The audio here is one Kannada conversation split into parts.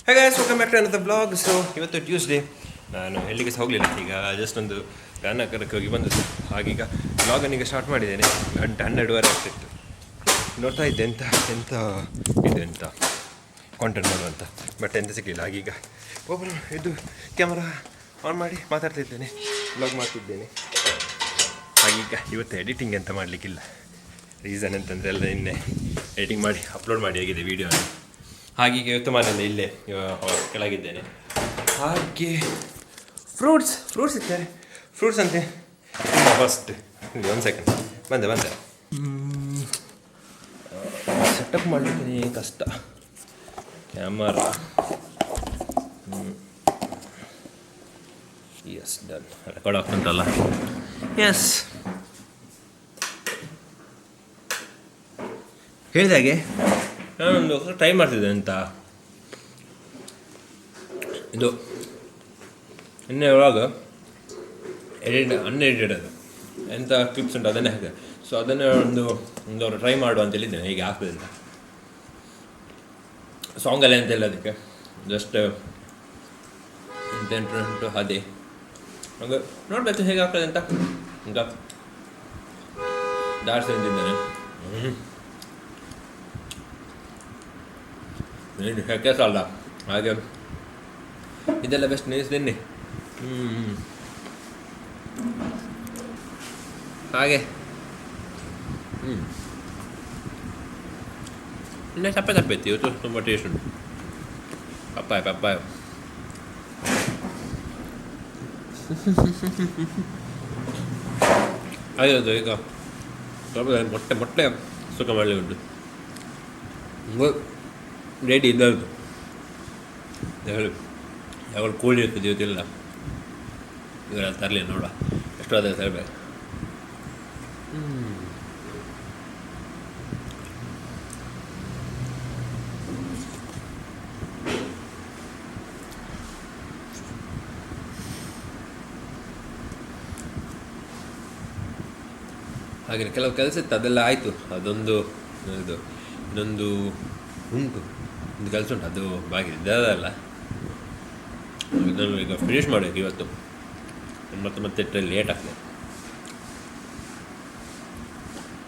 Hey guys, welcome back to another vlog. So, ಇವತ್ತು ಟ್ಯೂಸ್ಡೇ ನಾನು ಎಲ್ಲಿಗೆ ಸಹ ಹೋಗಲಿಲ್ಲ. ಈಗ ಜಸ್ಟ್ ಒಂದು ಗಾನಕರಕ್ಕೆ ಹೋಗಿ ಬಂದದ್ದು. ಹಾಗೀಗ ವ್ಲಾಗನ್ನೀಗ ಸ್ಟಾರ್ಟ್ ಮಾಡಿದ್ದೇನೆ. ಗಂಟೆ 12:30 ಆಗ್ತಿತ್ತು. ನೋಡ್ತಾ ಇದ್ದೆ ಎಂತ ಕಾಂಟೆಂಟ್ ಮಾಡುವಂತ, ಬಟ್ ಎಂತ ಸಿಗಲಿಲ್ಲ. ಹಾಗೀಗ ಇದು ಕ್ಯಾಮರಾ ಆನ್ ಮಾಡಿ ಮಾತಾಡ್ತಿದ್ದೇನೆ, ವ್ಲಾಗ್ ಮಾಡ್ತಿದ್ದೇನೆ. ಹಾಗೀಗ ಇವತ್ತು ಎಡಿಟಿಂಗ್ ಅಂತ ಮಾಡಲಿಕ್ಕಿಲ್ಲ. ರೀಸನ್ ಅಂತಂದರೆ ಎಲ್ಲ ನಿನ್ನೆ ಎಡಿಟಿಂಗ್ ಮಾಡಿ ಅಪ್ಲೋಡ್ ಮಾಡಿ ಆಗಿದೆ ವೀಡಿಯೋನ. ಹಾಗೀಗೆ ಇವತ್ತು ಮನೆಯಲ್ಲಿ ಇಲ್ಲೇ ಕೆಳಗಿದ್ದೇನೆ. ಹಾಗೆ ಫ್ರೂಟ್ಸ್ ಇದ್ದಾರೆ. ಫ್ರೂಟ್ಸ್ ಅಂತೆ ಫಸ್ಟ್ ಇಲ್ಲಿ ಒಂದು ಸೆಕೆಂಡ್ ಬಂದೆ ಸೆಟಪ್ ಮಾಡಲಿಕ್ಕೆ ಕಷ್ಟ. ಕ್ಯಾಮರಾ ಎಸ್ ಡನ್, ರೆಕಾರ್ಡ್ ಆಗ್ತುಂಟಲ್ಲ. ಎಸ್, ಹೇಳಿದಾಗೆ ನಾನೊಂದು ಟ್ರೈ ಮಾಡ್ತಿದ್ದೆ ಅಂತ. ಇದು ನಿನ್ನೆ ಒಳಗೆ ಅನ್ಎಡಿಟೆಡ್ ಅದು ಎಂಥ ಕ್ಲಿಪ್ಸ್ ಉಂಟು ಅದನ್ನೇ ಹಾಗೆ. ಸೊ ಅದನ್ನೇ ಒಂದು ಟ್ರೈ ಮಾಡುವ ಅಂತ ಹೇಳಿದ್ದೇನೆ, ಹೇಗೆ ಆಗ್ತದೆ ಅಂತ. ಸಾಂಗಲ್ಲ ಅಂತ ಇಲ್ಲ, ಅದಕ್ಕೆ ಜಸ್ಟ್ ಎಂತ ಉಂಟು ಅದೇ ಹಾಗೆ ನೋಡಬೇಕು ಹೇಗೆ ಆಗ್ತದೆ ಅಂತ. ಈಗ ದಾಡ್ಸಿ ಅಂತಿದ್ದೇನೆ. ಕೆಲಸ ಅಲ್ಲ, ಹಾಗೆ ಇದೆಲ್ಲ ಬೆಸ್ಟ್ ನೆನೆಸ್ತೀನಿ. ಹಾಗೆ ಇನ್ನೇ ತಪ್ಪೈತಿ. ಇವತ್ತು ತುಂಬ ಟೇಸ್ಟ್ ಉಂಟು. ಪಪ್ಪಾಯ ಅದು ಈಗ ಸ್ವಲ್ಪ ಮೊಟ್ಟೆ ಸುಖ ಮಾಡಲಿ ಉಂಟು. ರೆಡಿ ಇದ್ದದ್ದು ಯಾವಾಗ ಕೋಳಿ ಇರ್ತದೆ ಇವತ್ತಿಲ್ಲ. ಇವರೆಲ್ಲ ತರಲಿ ನೋಡುವ ಎಷ್ಟು ಅದೇ ತರಬೇಕು. ಹಾಗೆ ಕೆಲವು ಕೆಲಸ ಇತ್ತು, ಅದೆಲ್ಲ ಆಯಿತು. ಅದೊಂದು ಇನ್ನೊಂದು ಉಂಟು, ಒಂದು ಕೆಲಸ ಉಂಟು, ಅದು ಬಾಕಿ ಇದ್ದದಲ್ಲ. ಇದನ್ನು ಈಗ ಫಿನಿಷ್ ಮಾಡಬೇಕು ಇವತ್ತು. ಮತ್ತೆ ಲೇಟ್ ಆಗ್ತದೆ.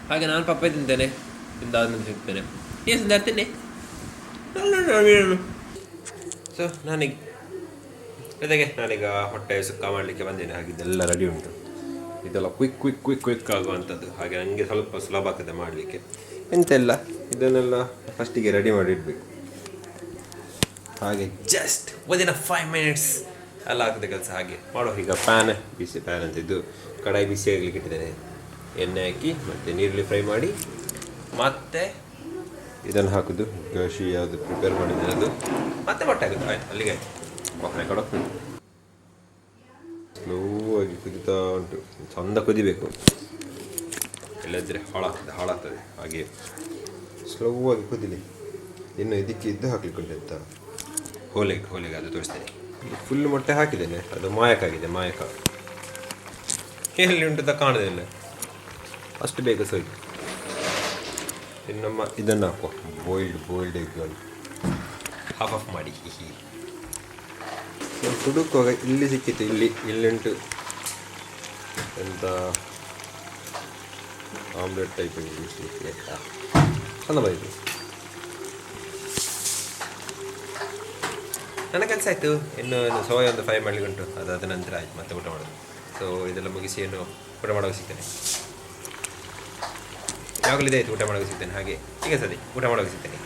ಹಾಗೆ ನಾನು ಪಪ್ಪಾಯ ತಿಂತೇನೆ, ತಿಂದಾದ್ಮೇಲೆ ಸಿಗ್ತೇನೆ. ಏನು ತಿಂತೀನಿ. ಸೊ ನಾನೀಗ ಹೊಟ್ಟೆ ಸುಕ್ಕ ಮಾಡಲಿಕ್ಕೆ ಬಂದೇನೆ. ಹಾಗಿದ್ದೆಲ್ಲ ರೆಡಿ ಉಂಟು. ಇದೆಲ್ಲ ಕ್ವಿಕ್ ಆಗುವಂಥದ್ದು. ಹಾಗೆ ನನಗೆ ಸ್ವಲ್ಪ ಸುಲಭ ಆಗ್ತದೆ ಮಾಡಲಿಕ್ಕೆ. ಎಂತೆಲ್ಲ ಇದನ್ನೆಲ್ಲ ಫಸ್ಟಿಗೆ ರೆಡಿ ಮಾಡಿ ಇಡಬೇಕು. ಹಾಗೆ ಜಸ್ಟ್ ವಿದಿನ್ 5 minutes ಎಲ್ಲ ಆಗ್ತದೆ ಕೆಲಸ. ಹಾಗೆ ಮಾಡೋ. ಈಗ ಪ್ಯಾನ್ ಅಂತ ಇದು ಕಡಾಯಿ ಬಿಸಿ ಆಗಲಿಕ್ಕೆ ಇಟ್ಟಿದ್ದೇನೆ. ಎಣ್ಣೆ ಹಾಕಿ ಮತ್ತು ನೀರಲ್ಲಿ ಫ್ರೈ ಮಾಡಿ ಮತ್ತೆ ಇದನ್ನು ಹಾಕೋದು. ಗಸಿ ಯಾವುದು ಪ್ರಿಪೇರ್ ಮಾಡಿದ್ದೇನೆ ಅದು ಮತ್ತೆ ಮೊಟ್ಟೆ ಆಗುತ್ತೆ. ಆಯ್ತು, ಅಲ್ಲಿಗೆ ಕೊಡೋದು. ಸ್ಲೋ ಆಗಿ ಕುದಿತಾ ಉಂಟು. ಚಂದ ಕುದಿಬೇಕು, ಇಲ್ಲದ್ರೆ ಹಾಳಾಗ್ತದೆ. ಹಾಗೆ ಸ್ಲೋ ಆಗಿ ಕುದಿಲಿ. ಇನ್ನು ಇದಕ್ಕೆ ಇದ್ದು ಹಾಕ್ಲಿಕ್ಕೆ ಉಂಟು ಅಂತ ಹೋಲೆಗೆ ಅದು ತೋರಿಸ್ತೇನೆ. ಫುಲ್ ಮೊಟ್ಟೆ ಹಾಕಿದ್ದೇನೆ, ಅದು ಮಾಯಕಾಗಿದೆ. ಎಲ್ಲಿ ಉಂಟು ಕಾಣೋದಿಲ್ಲ, ಅಷ್ಟು ಬೇಗ ಸೋಯ್ತು. ಇನ್ನೊಮ್ಮ ಇದನ್ನು ಹಾಕುವ. ಬಾಯ್ಲ್ಡ್ ಎಗ್ಗಳು ಹಾಫ್ ಮಾಡಿ. ಹುಡುಕುವಾಗ ಇಲ್ಲಿ ಸಿಕ್ಕಿತ್ತು. ಇಲ್ಲಿಂಟು ಎಂತ ಆಮ್ಲೆಟ್ ಟೈಪ್ ಚಂದ ಬಂದಿತ್ತು. ನನ್ನ ಕೆಲಸ ಆಯಿತು. ಇನ್ನು ಸೋಯಾ ಒಂದು ಫ್ರೈ ಮಾಡಲಿಕ್ಕೆ ಉಂಟು. ಅದಾದ ನಂತರ ಆಯ್ತು ಮತ್ತೆ ಊಟ ಮಾಡೋದು. ಸೊ ಇದೆಲ್ಲ ಮುಗಿಸಿ ಏನು ಊಟ ಮಾಡೋಕೆ ಸಿಗ್ತೇನೆ. ಯಾವಾಗಲೂ ಇದೆ ಆಯಿತು, ಊಟ ಮಾಡೋಕೆ ಸಿಗ್ತೇನೆ. ಹಾಗೆ ಈಗ ಸರಿ ಊಟ ಮಾಡೋಕೆ ಸಿಗ್ತೇನೆ.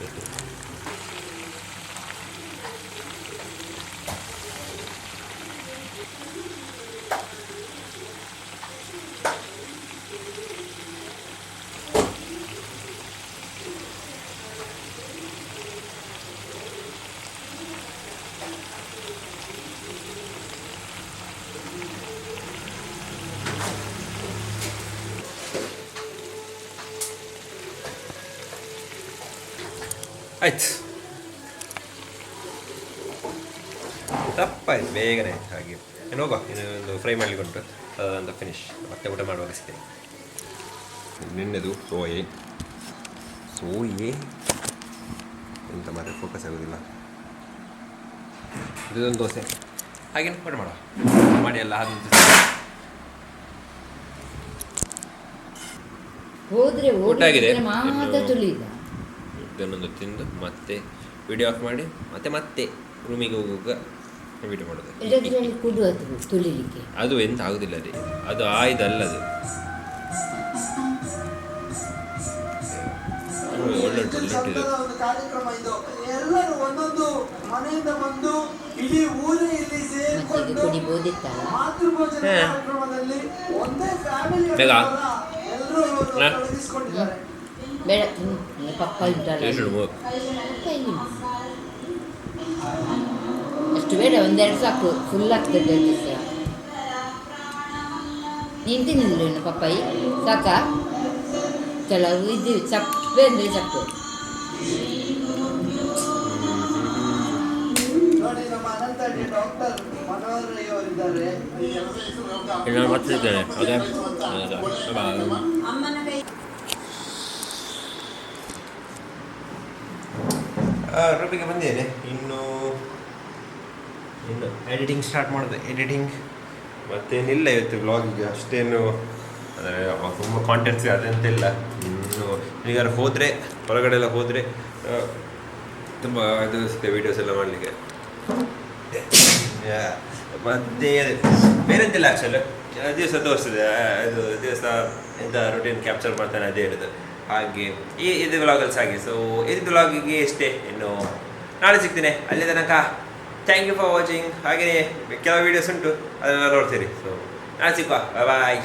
ಆಯ್ತು, ತಪ್ಪಾಯ್ತು, ಬೇಗನೆ ಆಯ್ತು. ಹಾಗೆ ಇನ್ನು ಹೋಗುವ. ಇನ್ನೊಂದು ಫ್ರೈ ಮಾಡಲಿಕ್ಕೆ ಉಂಟು, ಅದಂತ ಫಿನಿಶ್. ಮತ್ತೆ ಊಟ ಮಾಡುವಾಗ ಸಿಗ್ತೇನೆ. ನಿನ್ನೆದು ಸೋಯೆ ಎಂತ ಮಾತ್ರ ಫೋಕಸ್ ಆಗೋದಿಲ್ಲ. ಇದೊಂದು ದೋಸೆ ಹಾಗೇನು ಮಾಡಿ ಮಾಡಿ ಎಲ್ಲ ಹಾಗೆ ಹೋದ್ರೆ ಊಟ ಆಗಿದೆ. ಮಾತ್ರ ತುಳಿದ ಇದನ್ನೊಂದು ತಿಂದು ಮತ್ತೆ ವಿಡಿಯೋ ಆಫ್ ಮಾಡಿ ಮತ್ತೆ ರೂಮಿಗೆ ಹೋಗುವಾಗ ವಿಡಿಯೋ ಮಾಡೋದು. ಇದರಲ್ಲಿ ಕುದು ತುಳಿಲಿಕ್ಕೆ ಅದು ಎಂತ ಆಗುದಿಲ್ಲ ರೀ, ಅದು ಆಯ್ದಲ್ಲ ಅದು ಒಳ್ಳೆ ಒಂದು ಕಾರ್ಯಕ್ರಮ ಇದು. ಎಲ್ಲರೂ ಒಂದೊಂದು ಮನೆಯಿಂದ ಬಂದು ಇಡೀ ಊರೇ ಇಲ್ಲಿ ಸೇರಿಕೊಂಡು ಕುಡಿಬೋದಿತ್ತಲ್ಲ. ಮಾತೃಭೋಜನ ಕಾರ್ಯಕ್ರಮದಲ್ಲಿ ಒಂದೇ ಫ್ಯಾಮಿಲಿ ಎಲ್ಲರೂ ತೊಡಗಿಸಿಕೊಂಡಿದ್ದಾರೆ. ಬೇಡ ಪಪ್ಪ ಇದ್ದಲ್ಲ ಅಷ್ಟು ಬೇಡ, ಒಂದೆರಡು ಸಾಕು, ಫುಲ್ ಆಗ್ತದೆ ಸಹ. ನೀನು ತಿನ್ನಿಲ್ಲ ಪಪ್ಪಾಯಿ ಸಾಕಾ? ಕೆಲವು ಇದು ಚಪ್ಪೆ ಅಂದರೆ ಚಪ್ಪೆ. ನೋಡಿ ನಮ್ಮ ಅನಂತಳ್ಳಿ ಡಾಕ್ಟರ್ ಮನೋಹರ್ ರೈ ಅವರಿದ್ದಾರೆ. ರೂಪಿಗೆ ಬಂದೇನೆ. ಇನ್ನು ಎಡಿಟಿಂಗ್ ಸ್ಟಾರ್ಟ್ ಮಾಡಿದೆ. ಎಡಿಟಿಂಗ್ ಮತ್ತೇನಿಲ್ಲ ಇವತ್ತು ವ್ಲಾಗಿಗೆ ಅಷ್ಟೇನು ಅಂದರೆ ತುಂಬ ಕಾಂಟೆಂಟ್ಸ್ ಅದಂತೆಲ್ಲ. ಇನ್ನು ಈಗಾರು ಹೋದರೆ ಹೊರಗಡೆ ಎಲ್ಲ ಹೋದರೆ ತುಂಬ ಇದು ಸಿಗ್ತದೆ ವೀಡಿಯೋಸ್ ಎಲ್ಲ ಮಾಡಲಿಕ್ಕೆ. ಮತ್ತು ಬೇರೆಂತಿಲ್ಲ ಆ್ಯಕ್ಚುಲಿ ದಿವಸ ತೋರಿಸ್ತದೆ, ಇದು ದಿವಸ ಎಂಥ ರೂಟೀನ್ ಕ್ಯಾಪ್ಚರ್ ಮಾಡ್ತಾನೆ ಅದೇ ಹೇಳಿದೆ. ಹಾಗೆ ಇದು ವ್ಲಾಗಲ್ಸ್ ಹಾಗೆ. ಸೊ ಇದು ವ್ಲಾಗಿಗೆ ಇಷ್ಟೇ, ಇನ್ನು ನಾಳೆ ಸಿಗ್ತೀನಿ. ಅಲ್ಲಿ ತನಕ ಥ್ಯಾಂಕ್ ಯು ಫಾರ್ ವಾಚಿಂಗ್. ಹಾಗೆಯೇ ಕೆಲವು ವೀಡಿಯೋಸ್ ಉಂಟು, ಅದನ್ನೆಲ್ಲ ನೋಡ್ತೀರಿ. ಸೊ ನಾಳೆ ಸಿಕ್ಕುವ, ಬಾಯ್.